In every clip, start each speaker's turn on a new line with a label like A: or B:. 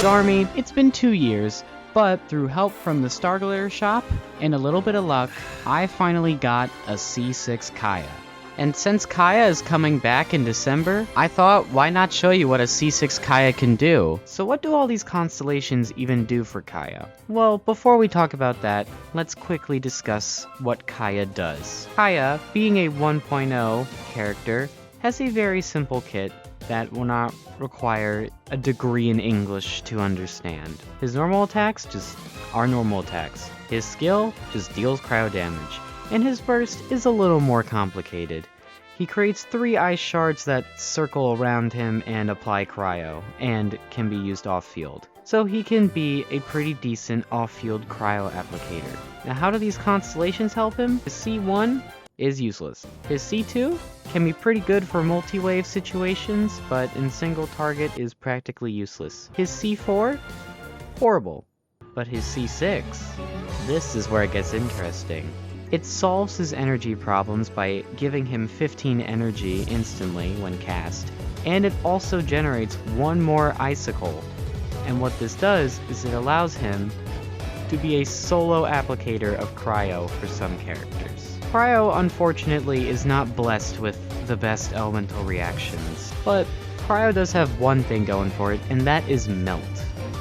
A: army, it's been 2 years, but through help from the Starglitter shop and a little bit of luck, I finally got a C6 Kaeya. And since Kaeya is coming back in December, I thought, why not show you what a C6 Kaeya can do? So what do all these constellations even do for Kaeya? Well, before we talk about that, let's quickly discuss what Kaeya does. Kaeya, being a 1.0 character, has a very simple kit that will not require a degree in English to understand. His normal attacks just are normal attacks. His skill just deals cryo damage. And his burst is a little more complicated. He creates 3 ice shards that circle around him and apply cryo, and can be used off-field. So he can be a pretty decent off-field cryo applicator. Now how do these constellations help him? His C1 is useless. His C2 can be pretty good for multi-wave situations, but in single target is practically useless. His C4? Horrible. But his C6? This is where it gets interesting. It solves his energy problems by giving him 15 energy instantly when cast, and it also generates 1 more icicle. And what this does is it allows him to be a solo applicator of cryo for some characters. Cryo, unfortunately, is not blessed with the best elemental reactions, but cryo does have one thing going for it, and that is melt.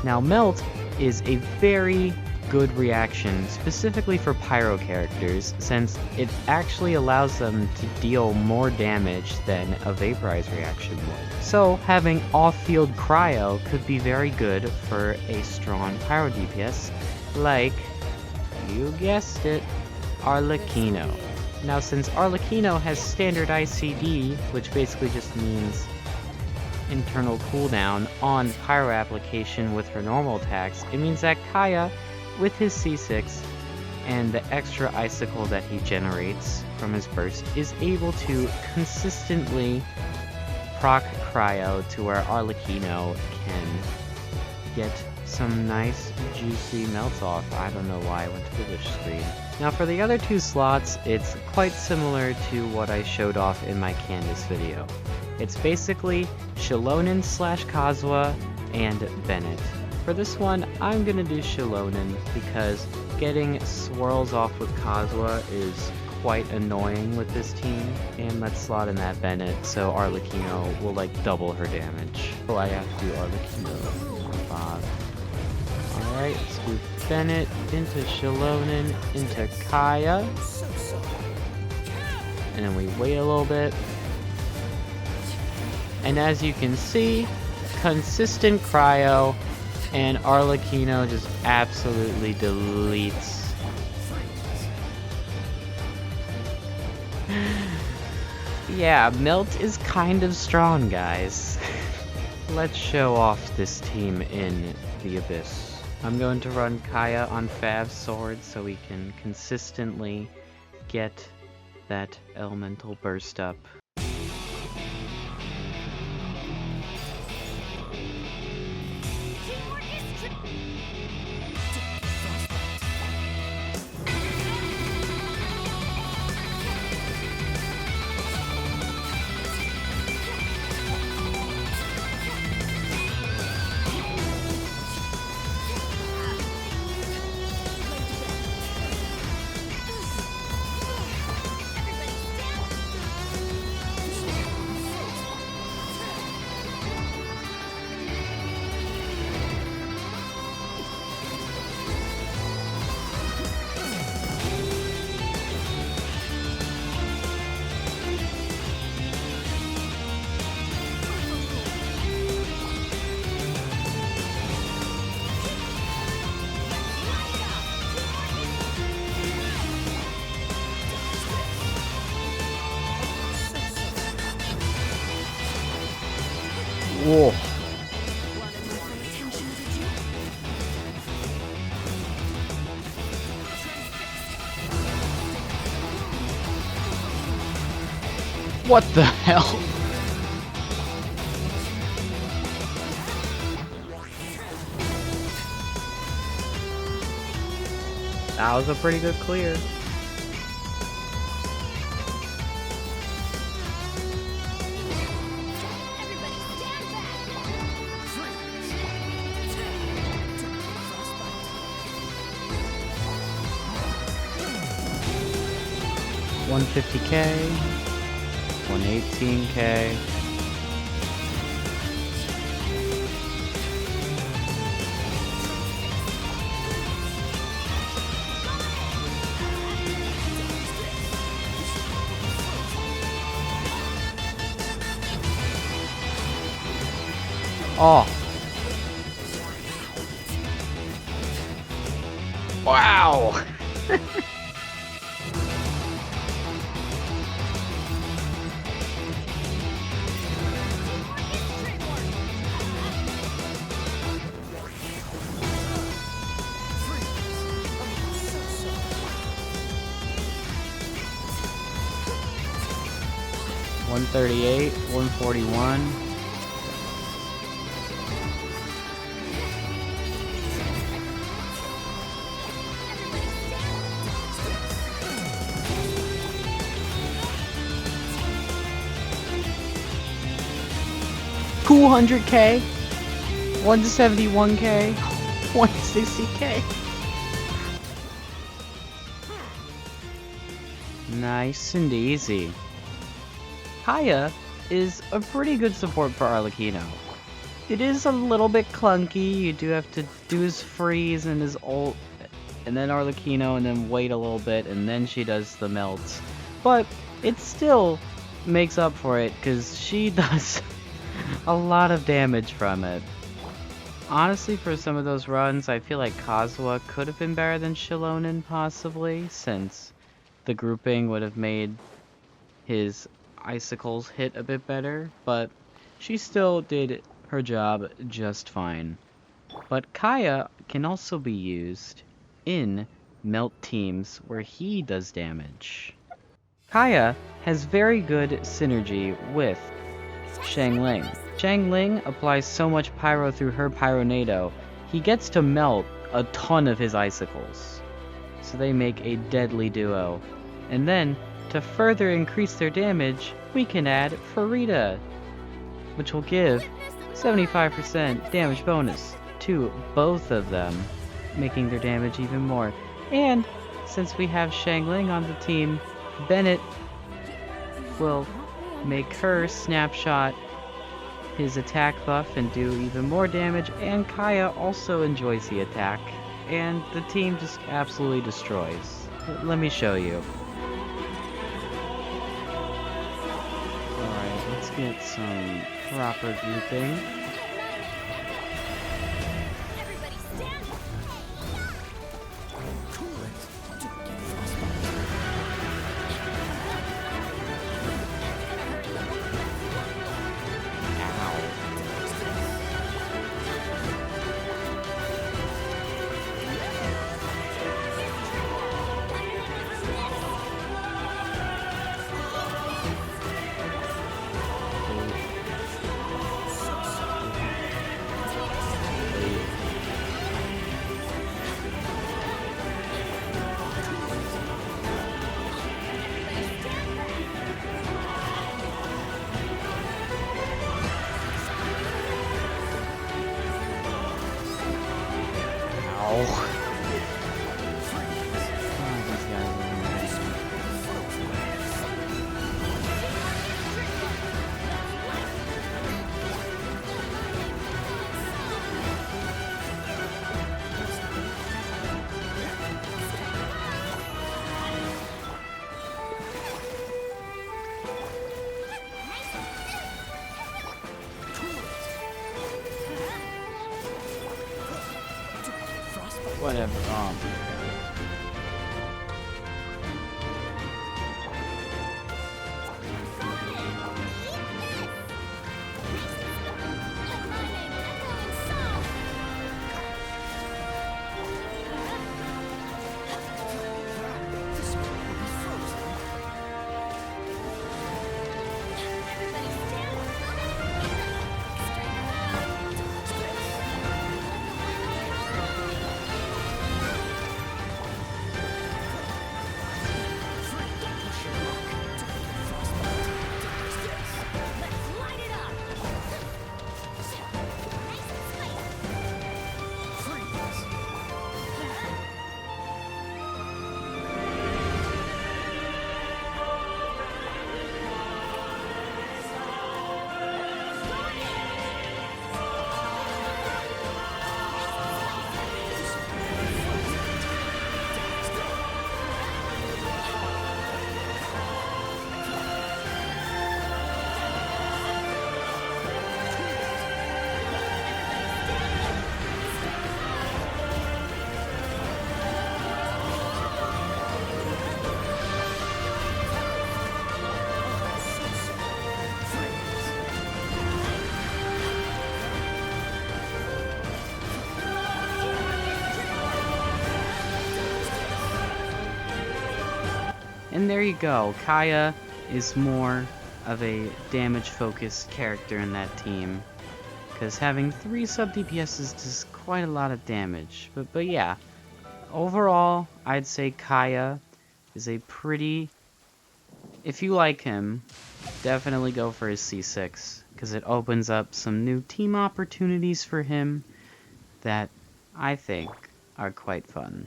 A: Now melt is a very good reaction specifically for pyro characters, since it actually allows them to deal more damage than a vaporize reaction would. So having off-field cryo could be very good for a strong pyro DPS like, you guessed it, Arlecchino. Now since Arlecchino has standard ICD, which basically just means internal cooldown on pyro application with her normal attacks, it means that Kaeya, with his C6 and the extra icicle that he generates from his burst, is able to consistently proc cryo to where Arlecchino can get some nice juicy melts off. I don't know why I went to the wish screen. Now for the other 2 slots, it's quite similar to what I showed off in my Candace video. It's basically Shilonen / Kazuha and Bennett. For this one, I'm gonna do Shilonen because getting swirls off with Kazuha is quite annoying with this team, and let's slot in that Bennett so Arlecchino will like double her damage. So I have to do Arlecchino on 5. Alright, let's do Bennett into Shilonen into Kaeya. And then we wait a little bit. And as you can see, consistent cryo, and Arlecchino just absolutely deletes. Yeah, Melt is kind of strong, guys. Let's show off this team in the Abyss. I'm going to run Kaeya on Fav's sword so we can consistently get that elemental burst up. Whoa. What the hell? That was a pretty good clear. 150k, 118k. Oh. Wow. $138, $141. $200k, 171k, 160k. Nice and easy. Kaeya is a pretty good support for Arlecchino. It is a little bit clunky. You do have to do his freeze and his ult, and then Arlecchino, and then wait a little bit, and then she does the melts. But it still makes up for it, because she does a lot of damage from it. Honestly, for some of those runs, I feel like Kazuha could have been better than Shilonen, possibly, since the grouping would have made his icicles hit a bit better, but she still did her job just fine. But Kaeya can also be used in melt teams where he does damage. Kaeya has very good synergy with Xiangling. Xiangling applies so much pyro through her Pyronado, he gets to melt a ton of his icicles. So they make a deadly duo. And then, to further increase their damage, we can add Farida, which will give 75% damage bonus to both of them, making their damage even more. And since we have Xiangling on the team, Bennett will make her snapshot his attack buff and do even more damage, and Kaeya also enjoys the attack, and the team just absolutely destroys. Let me show you. Alright, let's get some proper grouping. Whatever. And there you go. Kaeya is more of a damage-focused character in that team, because having 3 sub-DPSs does quite a lot of damage. But yeah, overall, I'd say Kaeya is a pretty... If you like him, definitely go for his C6, because it opens up some new team opportunities for him that I think are quite fun.